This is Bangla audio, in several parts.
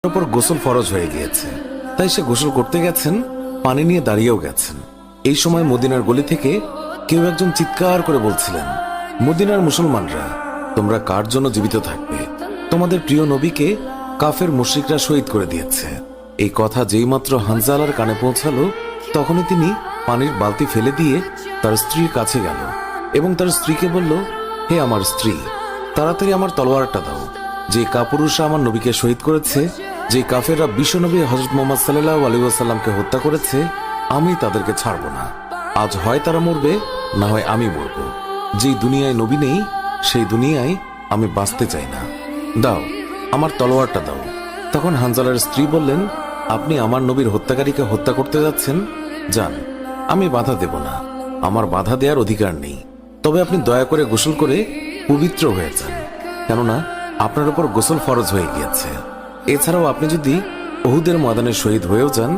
উপর গোসল ফরজ হয়ে গিয়েছে, তাই সে গোসল করতে গেছেন, পানি নিয়ে দাঁড়িয়েও গেছেন। এই সময় মদিনার গলি থেকে কেউ একজন চিৎকার করে বলছিলেন, মদিনার মুসলমানরা, তোমরা কার জন্য জীবিত থাকবে? তোমাদের প্রিয় নবীকে কাফের মুশরিকরা শহীদ করে দিয়েছে। এই কথা যেই মাত্র হানজালার কানে পৌঁছালো, তখনই তিনি পানির বালতি ফেলে দিয়ে তার স্ত্রীর কাছে গেল এবং তার স্ত্রীকে বলল, হে আমার স্ত্রী, তাড়াতাড়ি আমার তলোয়ারটা দাও। যে কাপুরুষরা আমার নবীকে শহীদ করেছে, যে কাফেররা বিশ্বনবী হযরত মুহাম্মদ সাল্লাল্লাহু আলাইহি ওয়াসাল্লামকে হত্যা করেছে, আমি তাদেরকে ছাড়ব না। আজ হয় তারা মরবে, না হয় আমি মরব। যেই দুনিয়ায় নবী নেই, সেই দুনিয়ায় আমি বাঁচতে চাই না। দাও, আমার তলোয়ারটা দাও। তখন হানজালার স্ত্রী বললেন, আপনি আমার নবীর হত্যাকারীকে হত্যা করতে যাচ্ছেন? যান, আমি বাধা দেব না, আমার বাধা দেওয়ার অধিকার নেই। তবে আপনি দয়া করে গোসল করে পবিত্র হয়ে যান, কেননা আপনার উপর গোসল ফরজ হয়ে গিয়েছে। এছাড়াও আপনি যদি উহুদের ময়দানে শহীদ হয়েও যান,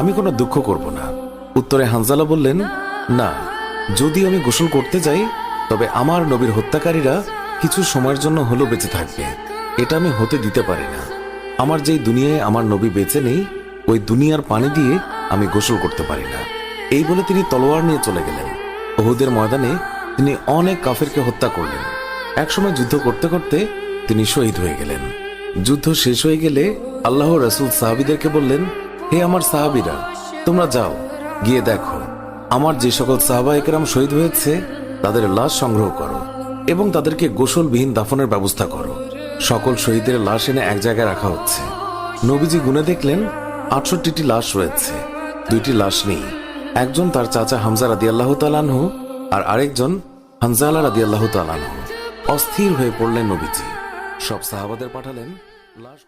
আমি কোনো দুঃখ করব না। উত্তরে হানজালা বললেন, না, যদি আমি গোসল করতে যাই, তবে আমার নবীর হত্যাকারীরা কিছু সময়ের জন্য হলেও বেঁচে থাকবে। এটা আমি হতে দিতে পারি না। আমার যেই দুনিয়ায় আমার নবী বেঁচে নেই, ওই দুনিয়ার পানি দিয়ে আমি গোসল করতে পারি না। এই বলে তিনি তলোয়ার নিয়ে চলে গেলেন। উহুদের ময়দানে তিনি অনেক কাফেরকে হত্যা করলেন। একসময় যুদ্ধ করতে করতে তিনি শহীদ হয়ে গেলেন। যুদ্ধ শেষ হয়ে গেলে আল্লাহ রাসূল সাহাবীদেরকে বললেন, হে আমার সাহাবীরা, তোমরা যাও, গিয়ে দেখো আমার যে সকল সাহাবায়ে কেরাম শহীদ হয়েছে তাদের লাশ সংগ্রহ করো এবং তাদেরকে গোসলবিহীন দাফনের ব্যবস্থা করো। সকল শহীদের লাশ এনে এক জায়গায় রাখা হচ্ছে। নবীজি গুনে দেখলেন ৬৮টি লাশ রয়েছে, ২টি লাশ নেই। একজন তার চাচা হামজা রাদিয়াল্লাহু তাআলা আনহু আর আরেকজন হানজালা রাদিয়াল্লাহু তাআলা আনহু। অস্থির হয়ে পড়লেন নবীজি। সব সাহাবাদের পাঠালেন লাশ